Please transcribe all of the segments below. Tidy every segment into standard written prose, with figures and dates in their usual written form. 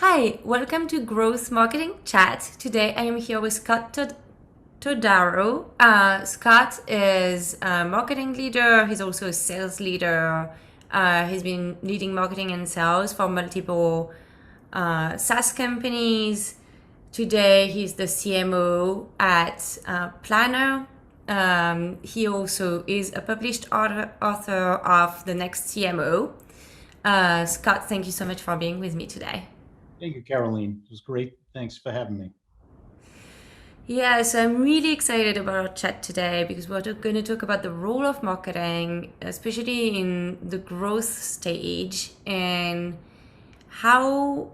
Hi, welcome to Growth Marketing Chat. Today I am here with Scott Todaro. Scott is a marketing leader, he's also a sales leader. He's been leading marketing and sales for multiple SaaS companies. Today he's the CMO at Planner. He also is a published author of The Next CMO. Scott, thank you so much for being with me today. Thank you, Caroline. It was great. Thanks for having me. Yeah, so I'm really excited about our chat today because we're going to talk about the role of marketing, especially in the growth stage, and how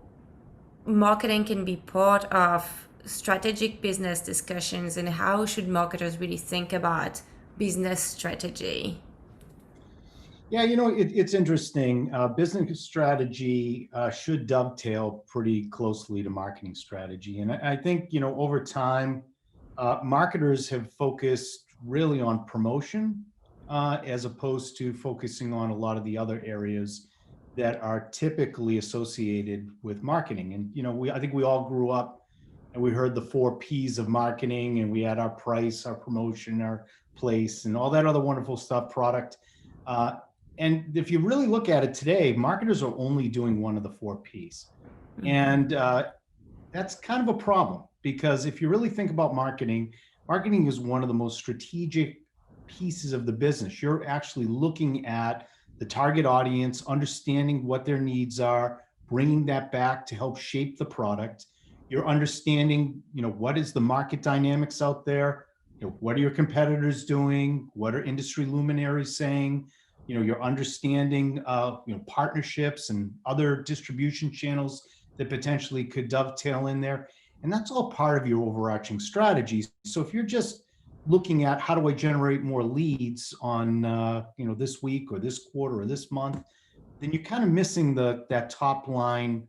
marketing can be part of strategic business discussions and how should marketers really think about business strategy. Yeah, it's interesting. Business strategy should dovetail pretty closely to marketing strategy. And I think, over time, marketers have focused really on promotion as opposed to focusing on a lot of the other areas that are typically associated with marketing. And, I think we all grew up and we heard the four P's of marketing, and we had our price, our promotion, our place, and all that other wonderful stuff, product. Uh, and if you really look at it today, marketers are only doing one of the four P's. And that's kind of a problem because if you really think about marketing, marketing is one of the most strategic pieces of the business. You're actually looking at the target audience, understanding what their needs are, bringing that back to help shape the product. You're understanding, what is the market dynamics out there? What are your competitors doing? What are industry luminaries saying? You're understanding, partnerships and other distribution channels that potentially could dovetail in there. And that's all part of your overarching strategy. So if you're just looking at how do I generate more leads on, this week or this quarter or this month, then you're kind of missing that top line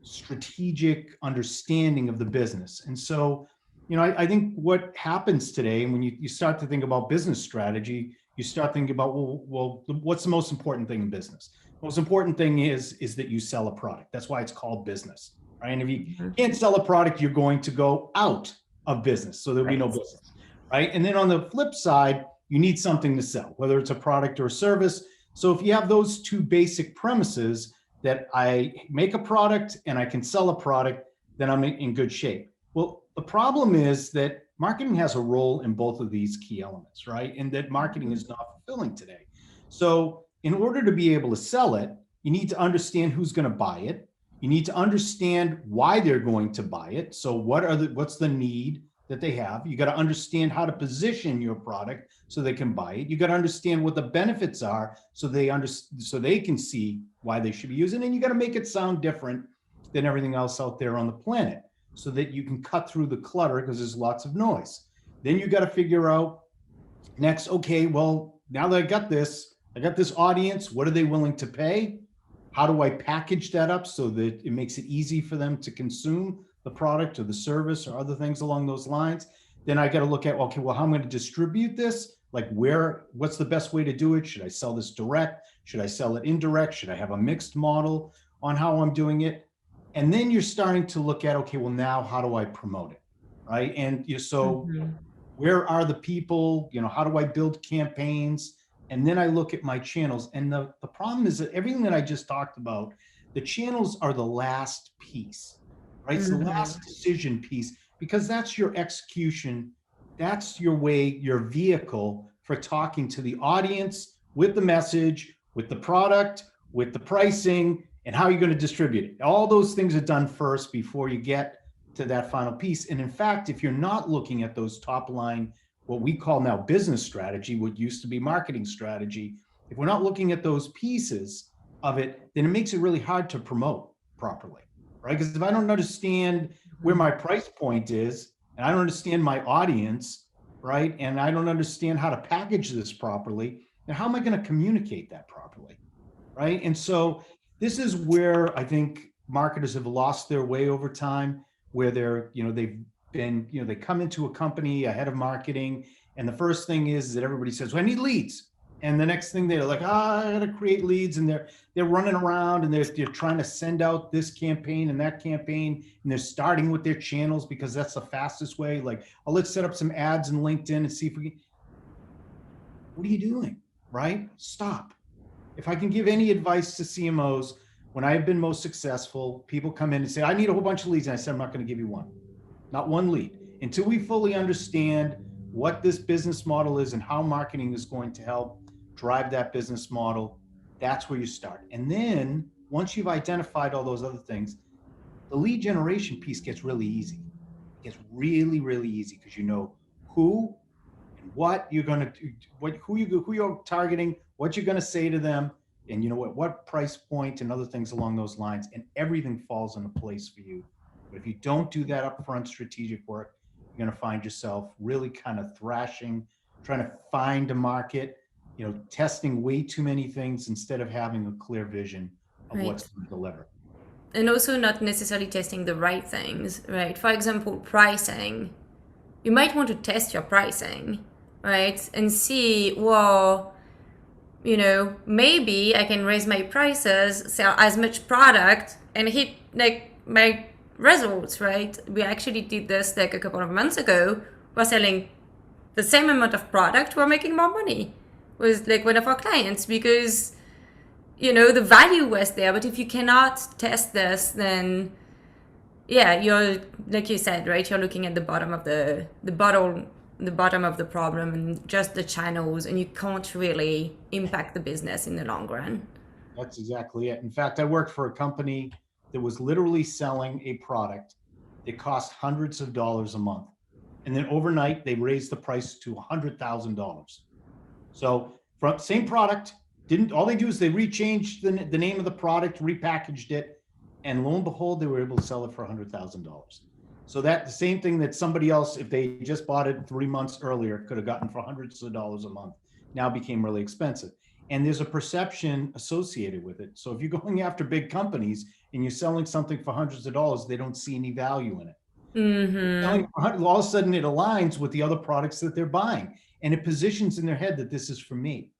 strategic understanding of the business. And so, I think what happens today, and when you start to think about business strategy, you start thinking about, well, what's the most important thing in business? The most important thing is that you sell a product. That's why it's called business, right? And if you can't sell a product, you're going to go out of business. So there'll be no Right. business, right? And then on the flip side, you need something to sell, whether it's a product or a service. So if you have those two basic premises, that I make a product and I can sell a product, then I'm in good shape. Well, the problem is that marketing has a role in both of these key elements, right? And that marketing is not fulfilling today. So, in order to be able to sell it, you need to understand who's going to buy it. You need to understand why they're going to buy it. So, what's the need that they have? You got to understand how to position your product so they can buy it. You got to understand what the benefits are so so they can see why they should be using it. And you got to make it sound different than everything else out there on the planet so that you can cut through the clutter because there's lots of noise. Then you got to figure out next, okay, well, now that I got this audience, what are they willing to pay? How do I package that up so that it makes it easy for them to consume the product or the service or other things along those lines? Then I got to look at, okay, well, how I'm going to distribute this? Like what's the best way to do it? Should I sell this direct? Should I sell it indirect? Should I have a mixed model on how I'm doing it? And then you're starting to look at, okay, well, now how do I promote it? Right. And so where are the people? How do I build campaigns? And then I look at my channels. And the problem is that everything that I just talked about, the channels are the last piece, right? It's the last decision piece because that's your execution. That's your way, your vehicle for talking to the audience with the message, with the product, with the pricing, and how you're going to distribute it. All those things are done first before you get to that final piece. And in fact, if you're not looking at those top line, what we call now business strategy, what used to be marketing strategy, if we're not looking at those pieces of it, then it makes it really hard to promote properly, right? Because if I don't understand where my price point is, and I don't understand my audience, right, and I don't understand how to package this properly, then how am I going to communicate that properly, right? And so this is where I think marketers have lost their way over time, where they've been, they come into a company, a head of marketing, and the first thing is that everybody says, well, I need leads. And the next thing they're like, I gotta create leads, and they're running around and they're trying to send out this campaign and that campaign, and they're starting with their channels because that's the fastest way. Like, oh, let's set up some ads in LinkedIn and see if we can. What are you doing? Right? Stop. If I can give any advice to CMOs, when I've been most successful, people come in and say, I need a whole bunch of leads. And I said, I'm not going to give you one, not one lead, until we fully understand what this business model is and how marketing is going to help drive that business model. That's where you start. And then once you've identified all those other things, the lead generation piece gets really easy. It gets really, really easy because you know who and what you're going to do, who you're targeting, what you're going to say to them, and you know what price point and other things along those lines, and everything falls into place for you. But if you don't do that upfront strategic work, you're going to find yourself really kind of thrashing, trying to find a market, testing way too many things instead of having a clear vision of what's Right. going to deliver. And also not necessarily testing the right things, right? For example, pricing. You might want to test your pricing, right? And see, well, maybe I can raise my prices, sell as much product, and hit like my results, right? We actually did this like a couple of months ago. We're selling the same amount of product, we're making more money with like one of our clients because the value was there. But if you cannot test this, then yeah, you're like you said, right? You're looking at the bottom of the bottle, the bottom of the problem, and just the channels, and you can't really impact the business in the long run. That's exactly it. In fact, I worked for a company that was literally selling a product that cost hundreds of dollars a month. And then overnight, they raised the price to $100,000. So from same product, didn't all they do is they rechanged the name of the product, repackaged it, and lo and behold, they were able to sell it for $100,000. So that the same thing that somebody else, if they just bought it 3 months earlier, could have gotten for hundreds of dollars a month, now became really expensive. And there's a perception associated with it. So if you're going after big companies and you're selling something for hundreds of dollars, they don't see any value in it. Mm-hmm. All of a sudden it aligns with the other products that they're buying, and it positions in their head that this is for me,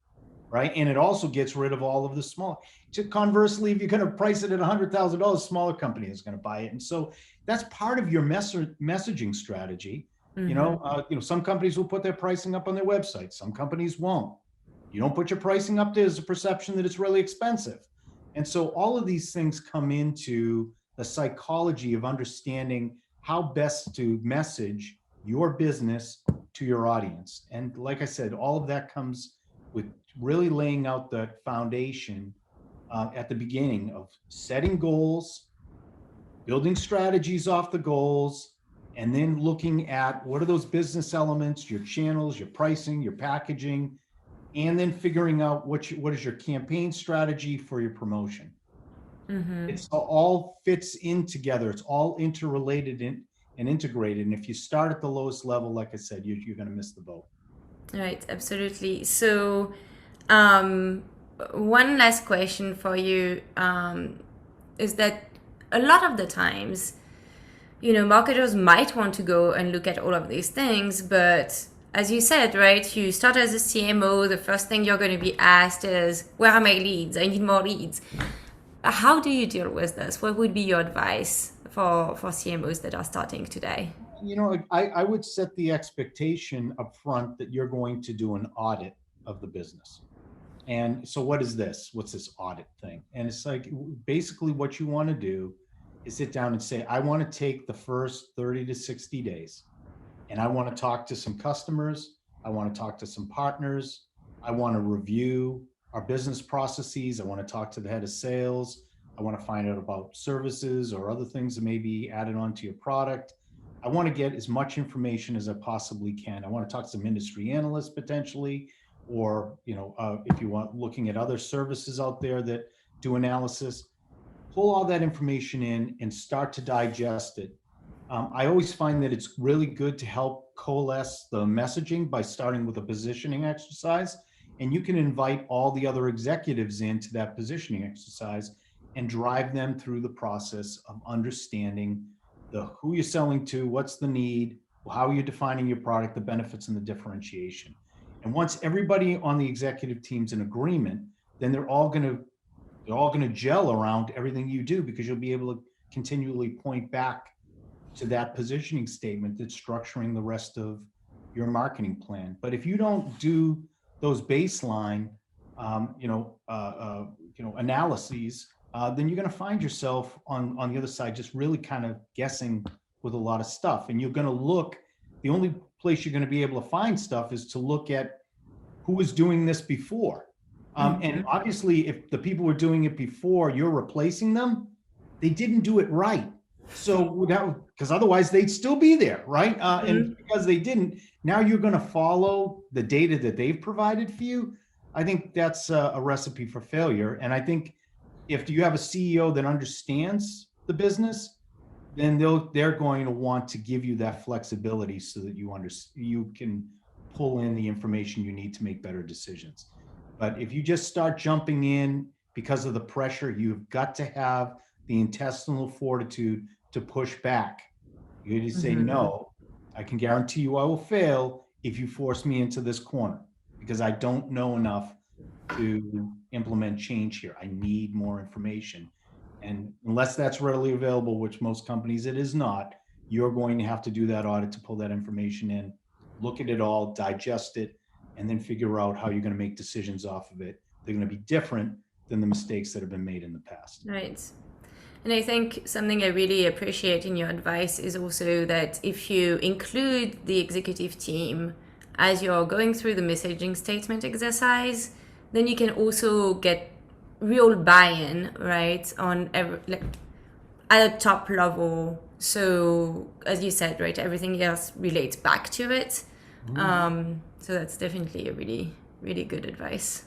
right? And it also gets rid of all of the small. Conversely, if you're going to price it at $100,000, smaller company is going to buy it, and so that's part of your messaging strategy. Some companies will put their pricing up on their website. Some companies won't. You don't put your pricing up, there's a perception that it's really expensive. And so all of these things come into the psychology of understanding how best to message your business to your audience. And like I said, all of that comes with really laying out the foundation at the beginning of setting goals, building strategies off the goals, and then looking at what are those business elements, your channels, your pricing, your packaging, and then figuring out what is your campaign strategy for your promotion. It's all fits in together. It's all interrelated and integrated. And if you start at the lowest level, like I said, you're going to miss the boat. Right, absolutely. So, um, one last question for you is that a lot of the times, marketers might want to go and look at all of these things, but as you said, right, you start as a CMO, the first thing you're going to be asked is, where are my leads? I need more leads. How do you deal with this? What would be your advice for CMOs that are starting today? I would set the expectation up front that you're going to do an audit of the business. And so what is this? What's this audit thing? And it's like, basically what you want to do is sit down and say, I want to take the first 30 to 60 days and I want to talk to some customers. I want to talk to some partners. I want to review our business processes. I want to talk to the head of sales. I want to find out about services or other things that may be added onto your product. I want to get as much information as I possibly can. I want to talk to some industry analysts potentially, or if you want, looking at other services out there that do analysis. Pull all that information in and start to digest it. I always find that it's really good to help coalesce the messaging by starting with a positioning exercise. And you can invite all the other executives into that positioning exercise and drive them through the process of understanding who you're selling to, what's the need, how are you defining your product, the benefits and the differentiation. And once everybody on the executive team's in agreement, then they're all going to gel around everything you do, because you'll be able to continually point back to that positioning statement that's structuring the rest of your marketing plan. But if you don't do those baseline, analyses, then you're going to find yourself on the other side just really kind of guessing with a lot of stuff. And you're going to look, the only place you're going to be able to find stuff is to look at who was doing this before. And obviously, if the people were doing it before, you're replacing them, they didn't do it right. So because otherwise they'd still be there, right? And because they didn't, now you're going to follow the data that they've provided for you. I think that's a recipe for failure. And I think if you have a CEO that understands the business, then they're going to want to give you that flexibility so that you can pull in the information you need to make better decisions. But if you just start jumping in because of the pressure, you've got to have the intestinal fortitude to push back. You just say, no, I can guarantee you I will fail if you force me into this corner, because I don't know enough to implement change here. I need more information. And unless that's readily available, which most companies it is not, you're going to have to do that audit to pull that information in, look at it all, digest it, and then figure out how you're going to make decisions off of it. They're going to be different than the mistakes that have been made in the past. Right. And I think something I really appreciate in your advice is also that if you include the executive team as you're going through the messaging statement exercise, then you can also get real buy-in, right, on at a top level. So as you said, right, everything else relates back to it. So that's definitely a really, really good advice.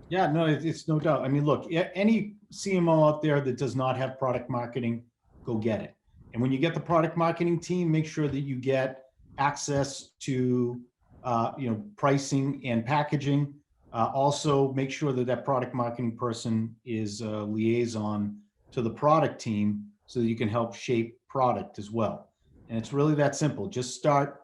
Yeah, no, it's no doubt. I mean, look, any CMO out there that does not have product marketing, go get it. And when you get the product marketing team, make sure that you get access to, pricing and packaging. Also, make sure that that product marketing person is a liaison to the product team so that you can help shape product as well. And it's really that simple. Just start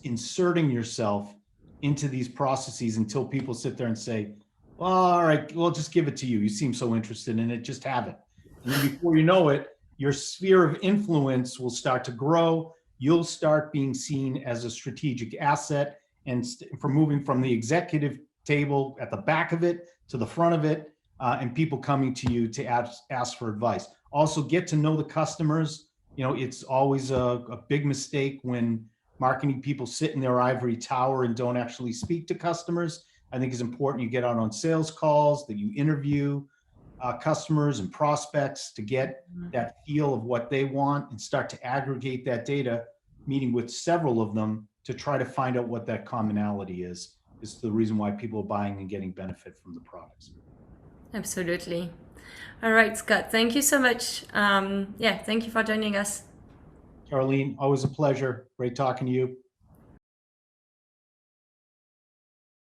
inserting yourself into these processes until people sit there and say, well, all right, well, just give it to you. You seem so interested in it, just have it. And then before you know it, your sphere of influence will start to grow. You'll start being seen as a strategic asset, and for moving from the executive table at the back of it to the front of it, and people coming to you to ask for advice. Also, get to know the customers. It's always a big mistake when marketing people sit in their ivory tower and don't actually speak to customers. I think it's important you get out on sales calls, that you interview customers and prospects to get that feel of what they want and start to aggregate that data, meeting with several of them to try to find out what that commonality is the reason why people are buying and getting benefit from the products. Absolutely. All right, Scott, thank you so much. Thank you for joining us. Caroline, always a pleasure. Great talking to you.